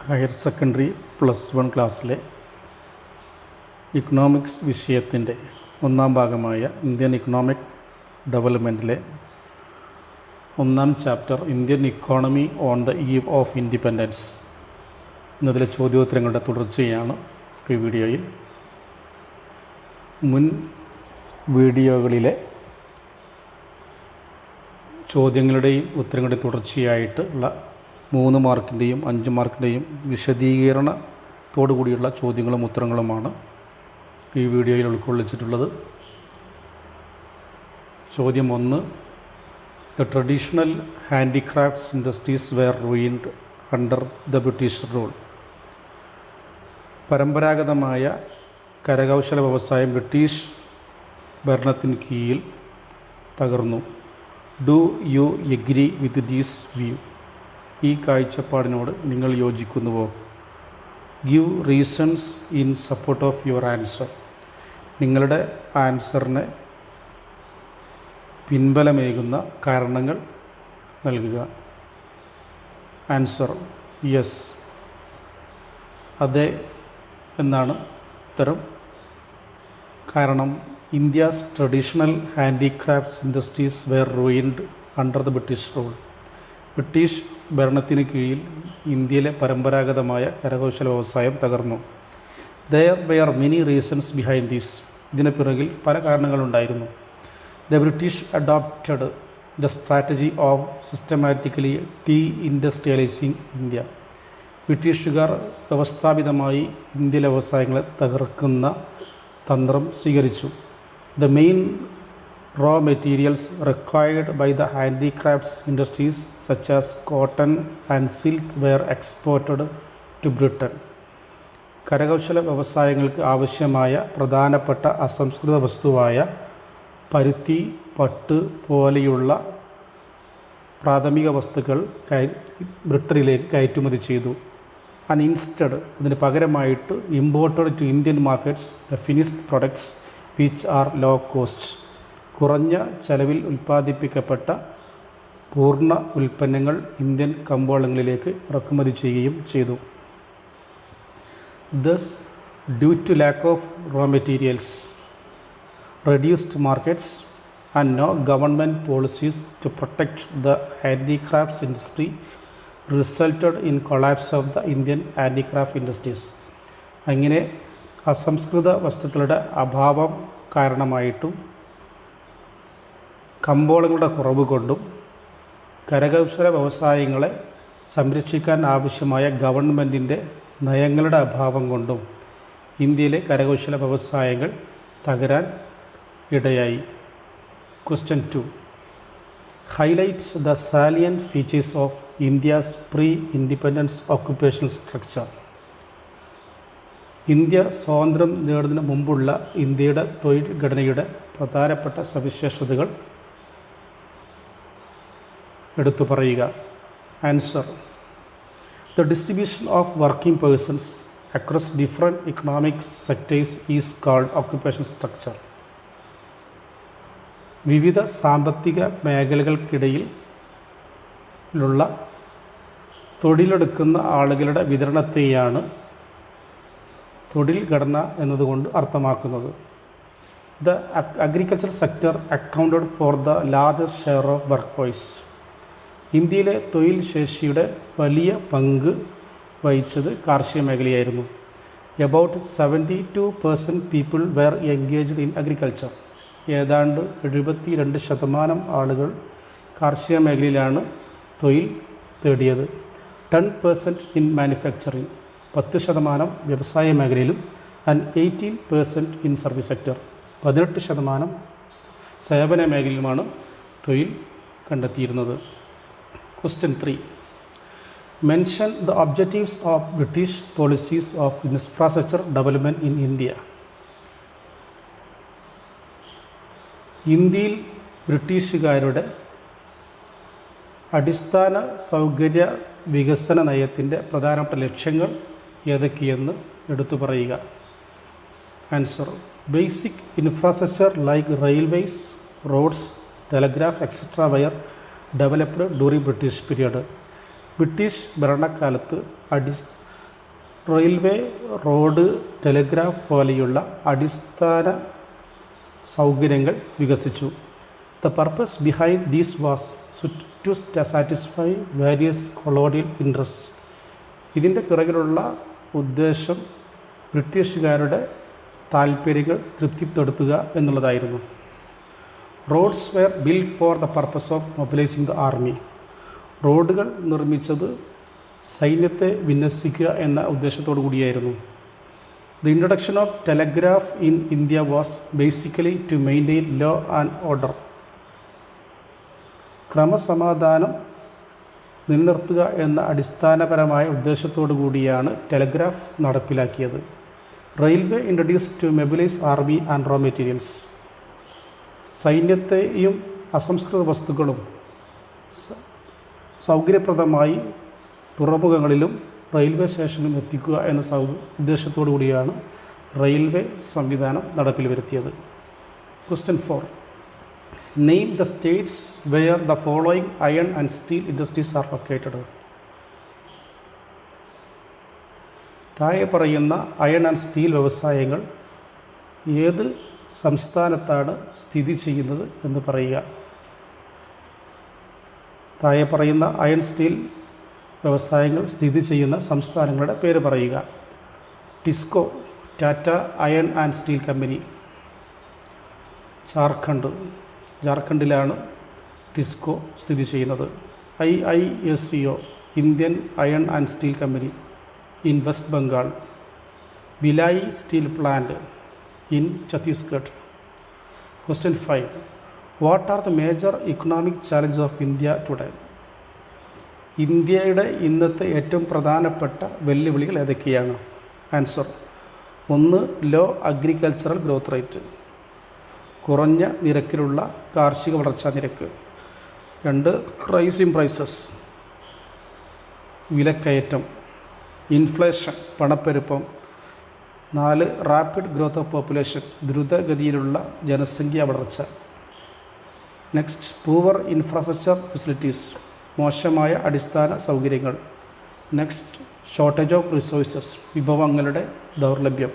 Higher secondary +1 ക്ലാസ്സിലെ economics വിഷയത്തിൻ്റെ ഒന്നാം ഭാഗമായ ഇന്ത്യൻ ഇക്കണോമിക് ഡെവലപ്മെൻറ്റിലെ ഒന്നാം chapter Indian economy on the eve of independence എന്നതിലെ ചോദ്യോത്തരങ്ങളുടെ തുടർച്ചയാണ് ഈ വീഡിയോയിൽ. മുൻ വീഡിയോകളിലെ ചോദ്യങ്ങളുടെയും ഉത്തരങ്ങളുടെയും തുടർച്ചയായിട്ടുള്ള 3 മാർക്കിൻ്റെയും 5 മാർക്കിൻ്റെയും വിശദീകരണത്തോടു കൂടിയുള്ള ചോദ്യങ്ങളും ഉത്തരങ്ങളുമാണ് ഈ വീഡിയോയിൽ ഉൾക്കൊള്ളിച്ചിട്ടുള്ളത്. ചോദ്യം 1. The traditional handicrafts industries were ruined under the British rule. പരമ്പരാഗതമായ കരകൗശല വ്യവസായം ബ്രിട്ടീഷ് ഭരണത്തിന് കീഴിൽ തകർന്നു. Do you agree with these view? ഈ കാഴ്ചപ്പാടിനോട് നിങ്ങൾ യോജിക്കുന്നുവോ? Give reasons in support of your answer. നിങ്ങളുടെ ആൻസറിന് പിൻബലമേകുന്ന കാരണങ്ങൾ നൽകുക. ആൻസർ യെസ്, അതെ എന്നാണ് ഉത്തരം. കാരണം India's traditional handicrafts industries were ruined under the British rule. British ഭരണത്തിന് കീഴിൽ ഇന്ത്യയിലെ പരമ്പരാഗതമായ കരകൗശല വ്യവസായം തകർന്നു. There were many reasons behind these. ഇതിന് പിറകിൽ പല കാരണങ്ങളുണ്ടായിരുന്നു. The British adopted the strategy of systematically deindustrialising India. ബ്രിട്ടീഷുകാർ വ്യവസ്ഥാപിതമായി ഇന്ത്യയിലെ വ്യവസായങ്ങളെ തകർക്കുന്ന തന്ത്രം സ്വീകരിച്ചു. The main raw materials required by the handicrafts industries such as cotton and silk were exported to Britain. കരകൗശല വ്യവസായങ്ങൾക്ക് ആവശ്യമായ പ്രധാനപ്പെട്ട അസംസ്കൃത വസ്തുവായ പരുത്തി, പട്ട് പോലെയുള്ള പ്രാഥമിക വസ്തുക്കൾ ബ്രിട്ടനിലേക്ക് കയറ്റുമതി ചെയ്തു. ഇൻസ്റ്റഡ് അതിന് പകരമായിട്ട് imported to Indian markets the finished products which are low cost. കുറഞ്ഞ ചെലവിൽ ഉൽപ്പാദിപ്പിക്കപ്പെട്ട പൂർണ്ണ ഉൽപ്പന്നങ്ങൾ ഇന്ത്യൻ കമ്പോളങ്ങളിലേക്ക് ഇറക്കുമതി ചെയ്യുകയും ചെയ്തു. Thus due to lack of raw materials, reduced markets and no government policies to protect the handicrafts industry resulted in collapse of the Indian handicraft industries. അങ്ങനെ അസംസ്കൃത വസ്തുക്കളുടെ അഭാവം കാരണമായിട്ടും കമ്പോളങ്ങളുടെ കുറവ് കൊണ്ടും കരകൗശല വ്യവസായങ്ങളെ സംരക്ഷിക്കാൻ ആവശ്യമായ ഗവൺമെൻറ്റിൻ്റെ നയങ്ങളുടെ അഭാവം കൊണ്ടും ഇന്ത്യയിലെ കരകൗശല വ്യവസായങ്ങൾ തകരാൻ ഇടയായി. Question 2. Highlights the salient features of India's pre independence occupational structure. India സ്വാതന്ത്ര്യം നേടുന്നതിന് മുമ്പുള്ള ഇന്ത്യയുടെ തൊഴിൽ ഘടനയുടെ പ്രധാനപ്പെട്ട സവിശേഷതകൾ എടുത്തു പറയുക. Answer: the distribution of working persons across different economic sectors is called occupation structure. വിവിധ സാമ്പത്തിക മേഖലകൾക്കിടയിലുള്ള തൊഴിലെടുക്കുന്ന ആളുകളുടെ വിതരണത്തെയാണ് തൊഴിൽ ഘടന എന്നതുകൊണ്ട് അർത്ഥമാക്കുന്നത്. The agriculture sector accounted for the largest share of workforce. ഇന്ത്യയിലെ തൊഴിൽ ശേഷിയുടെ വലിയ പങ്ക് വഹിച്ചത് കാർഷിക മേഖലയായിരുന്നു. About 72% people were engaged in agriculture. ഏതാണ്ട് 72% ആളുകൾ കാർഷിക മേഖലയിലാണ് തൊഴിൽ തേടിയത്. 10% ഇൻ മാനുഫാക്ചറിങ്, 10% വ്യവസായ മേഖലയിലും. ആൻഡ് 18% ഇൻ സർവീസ് സെക്ടർ, 18% സേവന മേഖലയിലുമാണ് തൊഴിൽ കണ്ടെത്തിയിരുന്നത്. Question 3. Mention the objectives of British policies of infrastructure development in India. ഇന്ത്യയിൽ ബ്രിട്ടീഷുകാരുടെ അടിസ്ഥാന സൗകര്യ വികസന നയത്തിൻ്റെ പ്രധാനപ്പെട്ട ലക്ഷ്യങ്ങൾ ഏതൊക്കെയെന്ന് എടുത്തു പറയുക. Answer: basic infrastructure like railways, roads, telegraph etcetera were developed during British period. British ഭരണക്കാലത്ത് റെയിൽവേ, റോഡ്, ടെലിഗ്രാഫ് പോലെയുള്ള അടിസ്ഥാന സൗകര്യങ്ങൾ വികസിച്ചു. The purpose behind these was to satisfy various colonial interests. ഇതിൻ്റെ പിറകിലുള്ള ഉദ്ദേശം ബ്രിട്ടീഷുകാരുടെ താൽപ്പര്യങ്ങൾ തൃപ്തിപ്പെടുത്തുക എന്നുള്ളതായിരുന്നു. Roads were build for the purpose of mobilising the army. റോഡുകൾ നിർമ്മിച്ചത് സൈന്യത്തെ വിന്യസിക്കുക എന്ന ഉദ്ദേശത്തോടു കൂടിയായിരുന്നു. The introduction of telegraph in India was basically to maintain law and order. ക്രമസമാധാനം നിലനിർത്തുക എന്ന അടിസ്ഥാനപരമായ ഉദ്ദേശത്തോടു കൂടിയാണ് ടെലഗ്രാഫ് നടപ്പിലാക്കിയത്. Railway introduce to mobilise army and raw materials. സൈന്യത്തെയും അസംസ്കൃത വസ്തുക്കളും സൗകര്യപ്രദമായി തുറമുഖങ്ങളിലും റെയിൽവേ സ്റ്റേഷനിലും എത്തിക്കുക എന്ന ഉദ്ദേശത്തോടു കൂടിയാണ് റെയിൽവേ സംവിധാനം നടപ്പിൽ വരുത്തിയത്. Question 4. Name the states where the following iron and steel industries are located. താഴെ പറയുന്ന അയൺ ആൻഡ് സ്റ്റീൽ വ്യവസായങ്ങൾ ഏത് സംസ്ഥാനത്താണ് സ്ഥിതി ചെയ്യുന്നത് എന്ന് പറയുക. താഴെ പറയുന്ന അയൺ സ്റ്റീൽ വ്യവസായങ്ങൾ സ്ഥിതി ചെയ്യുന്ന സംസ്ഥാനങ്ങളുടെ പേര് പറയുക. TISCO, Tata Iron and Steel Company. ജാർഖണ്ഡിലാണ് ടിസ്കോ സ്ഥിതി ചെയ്യുന്നത്. IISCO, Indian Iron and Steel Company, in West Bengal. Bhilai steel plant in Chhattisgarh. Question 5. What are the major economic challenges of India today. ഇന്ത്യയുടെ ഇന്നത്തെ ഏറ്റവും പ്രധാനപ്പെട്ട വെല്ലുവിളികൾ ഏതൊക്കെയാണ്? Answer: 1. Low agricultural growth rate, കുറഞ്ഞ നിരക്കിലുള്ള കാർഷിക വളർച്ചാ നിരക്ക്. 2. റൈസിംഗ് പ്രൈസസ്, വിലക്കയറ്റം. ഇൻഫ്ലേഷൻ, പണപ്പെരുപ്പം. 4. റാപ്പിഡ് ഗ്രോത്ത് ഓഫ് പോപ്പുലേഷൻ, ദ്രുതഗതിയിലുള്ള ജനസംഖ്യാ വളർച്ച. നെക്സ്റ്റ്, പൂവർ ഇൻഫ്രാസ്ട്രക്ചർ ഫെസിലിറ്റീസ്, മോശമായ അടിസ്ഥാന സൗകര്യങ്ങൾ. നെക്സ്റ്റ്, ഷോർട്ടേജ് ഓഫ് റിസോഴ്സസ്, വിഭവങ്ങളുടെ ദൗർലഭ്യം.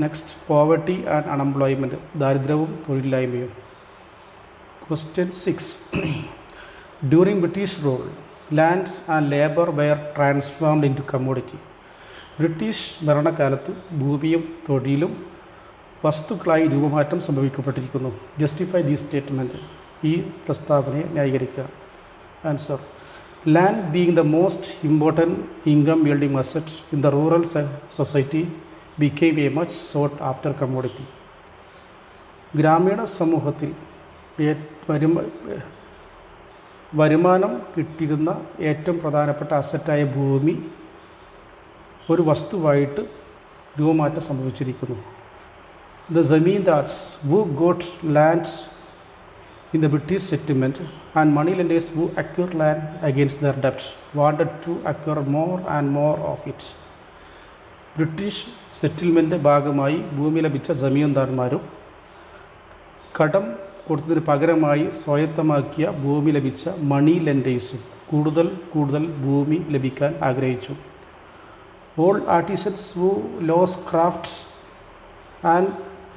നെക്സ്റ്റ്, പോവർട്ടി ആൻഡ് അൺഎംപ്ലോയ്മെൻറ്റ്, ദാരിദ്ര്യവും തൊഴിലില്ലായ്മയും. Question 6. During British rule, land and labour were transformed into commodity. ബ്രിട്ടീഷ് ഭരണകാലത്ത് ഭൂമിയും തൊഴിലും വസ്തുക്കളായി രൂപമാറ്റം സംഭവിക്കപ്പെട്ടിരിക്കുന്നു. Justify these statement. ഈ പ്രസ്താവനയെ ന്യായീകരിക്കുക. Answer: land being the most important income building asset in the rural society became a much sought after commodity. ഗ്രാമീണ സമൂഹത്തിൽ വരുമാനം കിട്ടിയിരുന്ന ഏറ്റവും പ്രധാനപ്പെട്ട അസറ്റായ ഭൂമി ഒരു വസ്തുവായിട്ട് രൂപമാറ്റം സംഭവിച്ചിരിക്കുന്നു. The zamindars who got land in the British settlement and moneylenders who acquired land against their debt wanted to acquire more and more of it. British settlement ഭാഗമായി ഭൂമി ലഭിച്ച ജമീന്ദാർമാരും കടം കൊടുത്തതിന് പകരമായി സ്വായത്തമാക്കിയ ഭൂമി ലഭിച്ച മണി ലെൻഡേഴ്സും കൂടുതൽ ഭൂമി ലഭിക്കാൻ ആഗ്രഹിച്ചു. All artisans who lost crafts and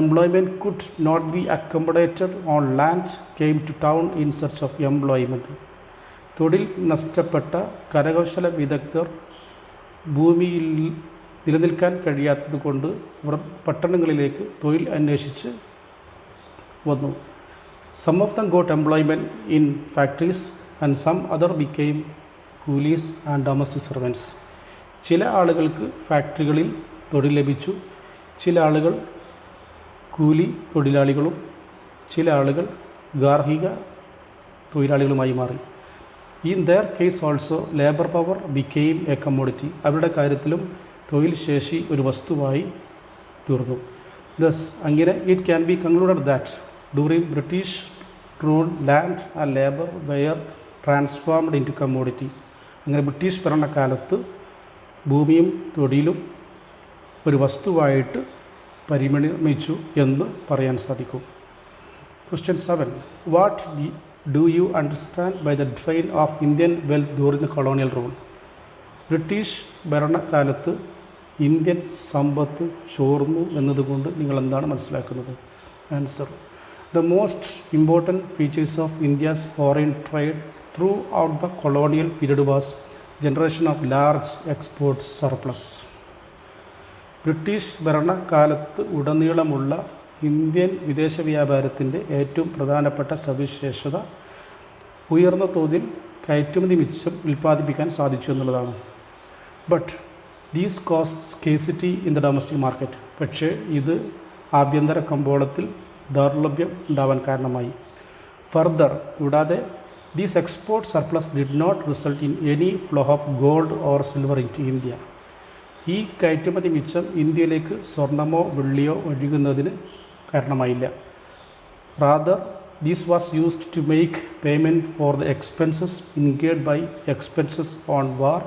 employment could not be accommodated on land came to town in search of employment. തൊഴിൽ നഷ്ടപ്പെട്ട കരകൗശല വിദഗ്ധർ ഭൂമിയിൽ നിലനിൽക്കാൻ കഴിയാത്തത് കൊണ്ട് അവർ പട്ടണങ്ങളിലേക്ക് തൊഴിൽ അന്വേഷിച്ച് വന്നു. Some of them got employment in factories and some other became coolies and domestic servants. ചില ആളുകൾക്ക് ഫാക്ടറികളിൽ തൊഴിൽ ലഭിച്ചു, ചില ആളുകൾ കൂലി തൊഴിലാളികളും ചില ആളുകൾ ഗാർഹിക തൊഴിലാളികളുമായി മാറി. In their case also labour power became a commodity. അവരുടെ കാര്യത്തിലും തൊഴിൽ ശേഷി ഒരു വസ്തുവായി തീർന്നു. ദസ് അങ്ങനെ it can be concluded that during British rule land and labour were transformed into commodity. അങ്ങനെ ബ്രിട്ടീഷ് ഭരണകാലത്ത് ഭൂമിയും തൊഴിലും ഒരു വസ്തുവായിട്ട് പരിണമിച്ചു എന്ന് പറയാൻ സാധിക്കും. Question 7. What do you understand by the drain of Indian wealth during the colonial rule. British ഭരണകാലത്ത് ഇന്ത്യൻ സമ്പത്ത് ചോർന്നു എന്നതുകൊണ്ട് നിങ്ങൾ എന്താണ് മനസ്സിലാക്കുന്നത്? Answer: the most important features of India's foreign trade through out the colonial period was generation of large export surplus. British ഭരണകാലത്ത് ഉടനീളമുള്ള Indian വിദേശ വ്യാപാരത്തിൻ്റെ ഏറ്റവും പ്രധാനപ്പെട്ട സവിശേഷത ഉയർന്ന തോതിൽ കയറ്റുമതി മിച്ചം ഉൽപ്പാദിപ്പിക്കാൻ സാധിച്ചു എന്നുള്ളതാണ്. But these caused scarcity in the domestic market. പക്ഷേ ഇത് ആഭ്യന്തര കമ്പോളത്തിൽ ദൗർലഭ്യം ഉണ്ടാവാൻ കാരണമായി. ഫർദർ, കൂടാതെ these export surplus did not result in any flow of gold or silver into India. ഈ കയറ്റുമതി മിച്ചം ഇന്ത്യയിലേക്ക് സ്വർണമോ വെള്ളിയോ ഒഴുകുന്നതിന് കാരണമായില്ല. Rather, this was used to make payment for the expenses incurred by expenses on war,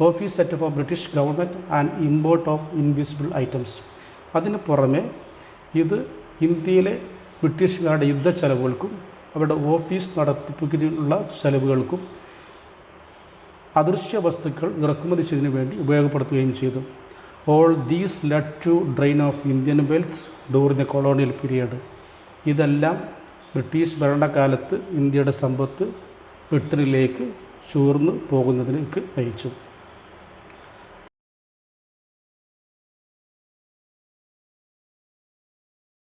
office setup of British government and import of invisible items. അതിന് പുറമെ ഇത് ഇന്ത്യയിലെ ബ്രിട്ടീഷുകാരുടെ യുദ്ധ ചെലവുകൾക്കും അവരുടെ ഓഫീസ് നടത്തിപ്പിനുള്ള ചെലവുകൾക്കും അദൃശ്യ വസ്തുക്കൾ ഇറക്കുമതി ചെയ്തതിനു വേണ്ടി ഉപയോഗപ്പെടുത്തുകയും ചെയ്തു. All these led to drain of Indian wealth during the colonial period. ഇതെല്ലാം ബ്രിട്ടീഷ് ഭരണകാലത്ത് ഇന്ത്യയുടെ സമ്പത്ത് ബ്രിട്ടനിലേക്ക് ചോർന്നു പോകുന്നതിലേക്ക് നയിച്ചു.